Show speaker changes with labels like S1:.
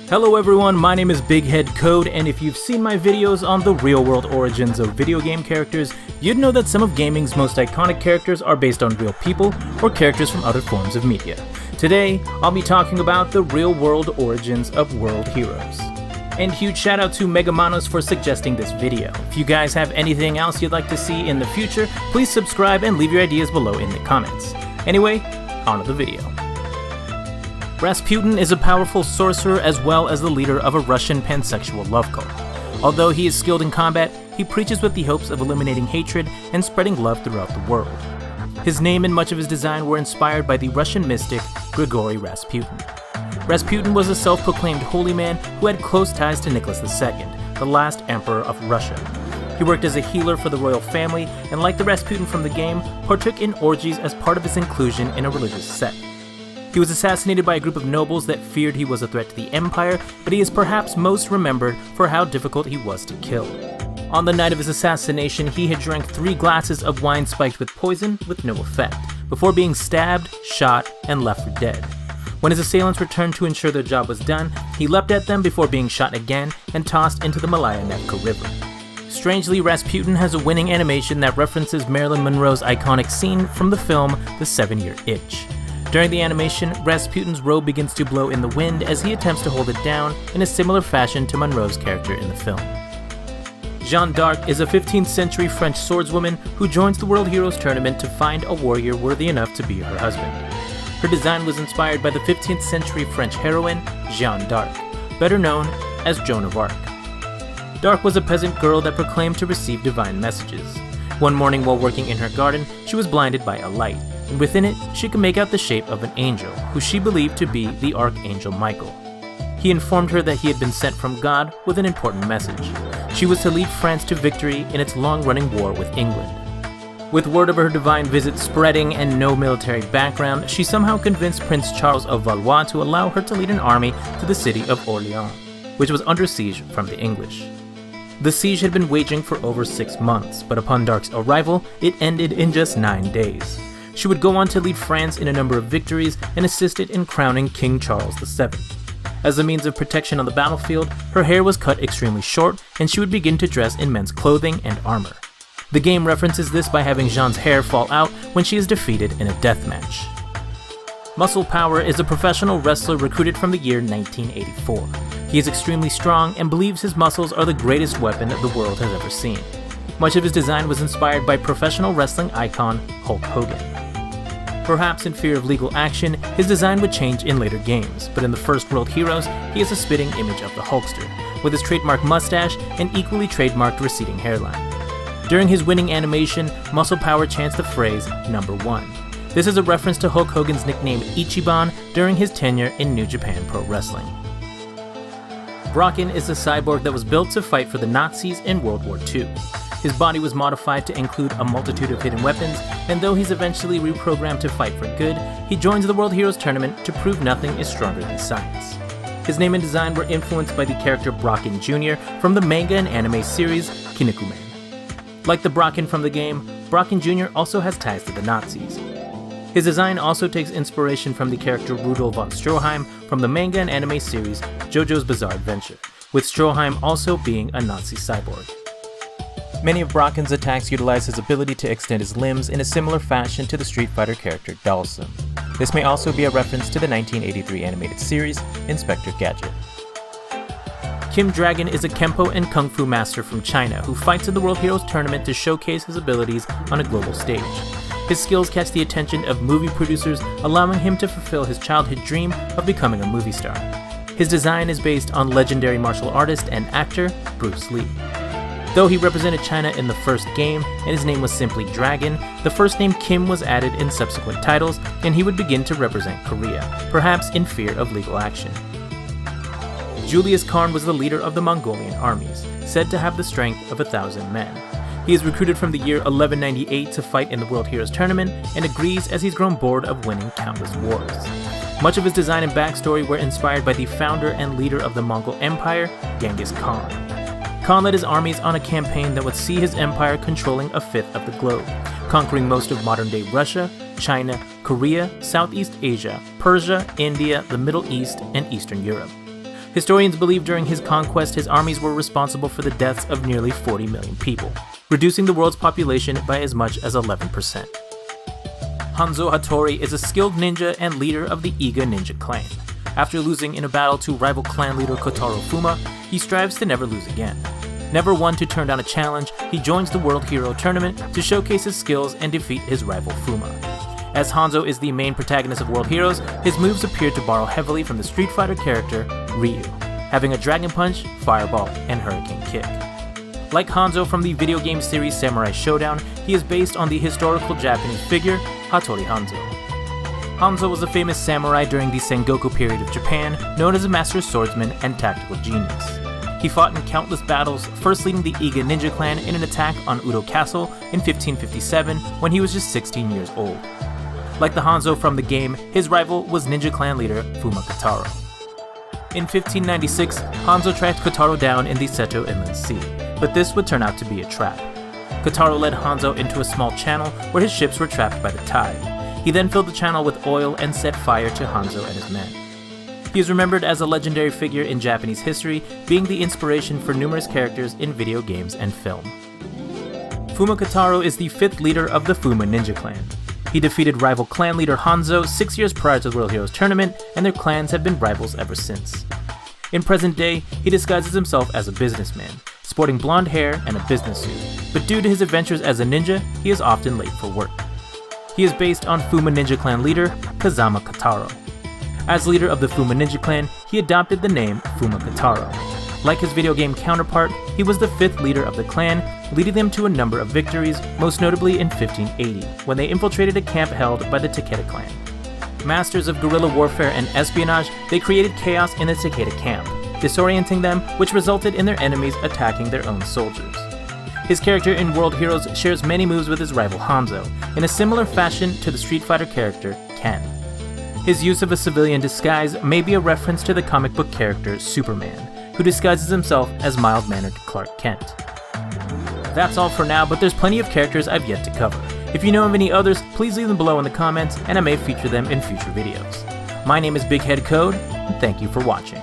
S1: Hello everyone, my name is Bigheadcode, and if you've seen my videos on the real-world origins of video game characters, you'd know that some of gaming's most iconic characters are based on real people or characters from other forms of media. Today, I'll be talking about the real-world origins of world heroes. And huge shout out to Megamanos for suggesting this video. If you guys have anything else you'd like to see in the future, please subscribe and leave your ideas below in the comments. Anyway, on to the video. Rasputin is a powerful sorcerer as well as the leader of a Russian pansexual love cult. Although he is skilled in combat, he preaches with the hopes of eliminating hatred and spreading love throughout the world. His name and much of his design were inspired by the Russian mystic Grigory Rasputin. Rasputin was a self-proclaimed holy man who had close ties to Nicholas II, the last emperor of Russia. He worked as a healer for the royal family and, like the Rasputin from the game, partook in orgies as part of his inclusion in a religious sect. He was assassinated by a group of nobles that feared he was a threat to the empire, but he is perhaps most remembered for how difficult he was to kill. On the night of his assassination, he had drank 3 glasses of wine spiked with poison with no effect, before being stabbed, shot, and left for dead. When his assailants returned to ensure their job was done, he leapt at them before being shot again and tossed into the Malaya Nevka River. Strangely, Rasputin has a winning animation that references Marilyn Monroe's iconic scene from the film The 7-Year Itch. During the animation, Rasputin's robe begins to blow in the wind as he attempts to hold it down in a similar fashion to Monroe's character in the film. Jeanne d'Arc is a 15th century French swordswoman who joins the World Heroes Tournament to find a warrior worthy enough to be her husband. Her design was inspired by the 15th century French heroine, Jeanne d'Arc, better known as Joan of Arc. d'Arc was a peasant girl that proclaimed to receive divine messages. One morning while working in her garden, she was blinded by a light, and within it, she could make out the shape of an angel, who she believed to be the Archangel Michael. He informed her that he had been sent from God with an important message. She was to lead France to victory in its long-running war with England. With word of her divine visit spreading and no military background, she somehow convinced Prince Charles of Valois to allow her to lead an army to the city of Orléans, which was under siege from the English. The siege had been waging for over 6 months, but upon d'Arc's arrival, it ended in just 9 days. She would go on to lead France in a number of victories and assisted in crowning King Charles VII. As a means of protection on the battlefield, her hair was cut extremely short and she would begin to dress in men's clothing and armor. The game references this by having Jeanne's hair fall out when she is defeated in a death match. Muscle Power is a professional wrestler recruited from the year 1984. He is extremely strong and believes his muscles are the greatest weapon the world has ever seen. Much of his design was inspired by professional wrestling icon Hulk Hogan. Perhaps in fear of legal action, his design would change in later games, but in the first World Heroes, he is a spitting image of the Hulkster, with his trademark mustache and equally trademarked receding hairline. During his winning animation, Muscle Power chants the phrase, "Number 1." This is a reference to Hulk Hogan's nickname Ichiban during his tenure in New Japan Pro Wrestling. Brocken is a cyborg that was built to fight for the Nazis in World War II. His body was modified to include a multitude of hidden weapons, and though he's eventually reprogrammed to fight for good, he joins the World Heroes Tournament to prove nothing is stronger than science. His name and design were influenced by the character Brocken Jr. from the manga and anime series Kinnikuman. Like the Brocken from the game, Brocken Jr. also has ties to the Nazis. His design also takes inspiration from the character Rudolf von Stroheim from the manga and anime series JoJo's Bizarre Adventure, with Stroheim also being a Nazi cyborg. Many of Brocken's attacks utilize his ability to extend his limbs in a similar fashion to the Street Fighter character Dhalsim. This may also be a reference to the 1983 animated series Inspector Gadget. Kim Dragon is a Kempo and Kung Fu master from China who fights in the World Heroes Tournament to showcase his abilities on a global stage. His skills catch the attention of movie producers, allowing him to fulfill his childhood dream of becoming a movie star. His design is based on legendary martial artist and actor Bruce Lee. Though he represented China in the first game and his name was simply Dragon, the first name Kim was added in subsequent titles and he would begin to represent Korea, perhaps in fear of legal action. Julius Khan was the leader of the Mongolian armies, said to have the strength of 1,000 men. He is recruited from the year 1198 to fight in the World Heroes Tournament and agrees as he's grown bored of winning countless wars. Much of his design and backstory were inspired by the founder and leader of the Mongol Empire, Genghis Khan. Khan led his armies on a campaign that would see his empire controlling a fifth of the globe, conquering most of modern-day Russia, China, Korea, Southeast Asia, Persia, India, the Middle East, and Eastern Europe. Historians believe during his conquest his armies were responsible for the deaths of nearly 40 million people, reducing the world's population by as much as 11%. Hanzo Hattori is a skilled ninja and leader of the Iga ninja clan. After losing in a battle to rival clan leader Kotaro Fuma, he strives to never lose again. Never one to turn down a challenge, he joins the World Hero Tournament to showcase his skills and defeat his rival Fuma. As Hanzo is the main protagonist of World Heroes, his moves appear to borrow heavily from the Street Fighter character Ryu, having a Dragon Punch, Fireball, and Hurricane Kick. Like Hanzo from the video game series Samurai Showdown, he is based on the historical Japanese figure Hattori Hanzo. Hanzo was a famous samurai during the Sengoku period of Japan, known as a master swordsman and tactical genius. He fought in countless battles, first leading the Iga ninja clan in an attack on Udo Castle in 1557 when he was just 16 years old. Like the Hanzo from the game, his rival was ninja clan leader Fuma Kotaro. In 1596, Hanzo tracked Kotaro down in the Seto Inland Sea, but this would turn out to be a trap. Kotaro led Hanzo into a small channel where his ships were trapped by the tide. He then filled the channel with oil and set fire to Hanzo and his men. He is remembered as a legendary figure in Japanese history, being the inspiration for numerous characters in video games and film. Fuma Kotaro is the 5th leader of the Fuma ninja clan. He defeated rival clan leader Hanzo 6 years prior to the World Heroes Tournament, and their clans have been rivals ever since. In present day, he disguises himself as a businessman, sporting blonde hair and a business suit, but due to his adventures as a ninja, he is often late for work. He is based on Fuma ninja clan leader Kazama Kotaro. As leader of the Fuma ninja clan, he adopted the name Fuma Kotaro. Like his video game counterpart, he was the 5th leader of the clan, leading them to a number of victories, most notably in 1580, when they infiltrated a camp held by the Takeda clan. Masters of guerrilla warfare and espionage, they created chaos in the Takeda camp, disorienting them, which resulted in their enemies attacking their own soldiers. His character in World Heroes shares many moves with his rival Hanzo, in a similar fashion to the Street Fighter character Ken. His use of a civilian disguise may be a reference to the comic book character Superman, who disguises himself as mild-mannered Clark Kent. That's all for now, but there's plenty of characters I've yet to cover. If you know of any others, please leave them below in the comments, and I may feature them in future videos. My name is Bigheadcode, and thank you for watching.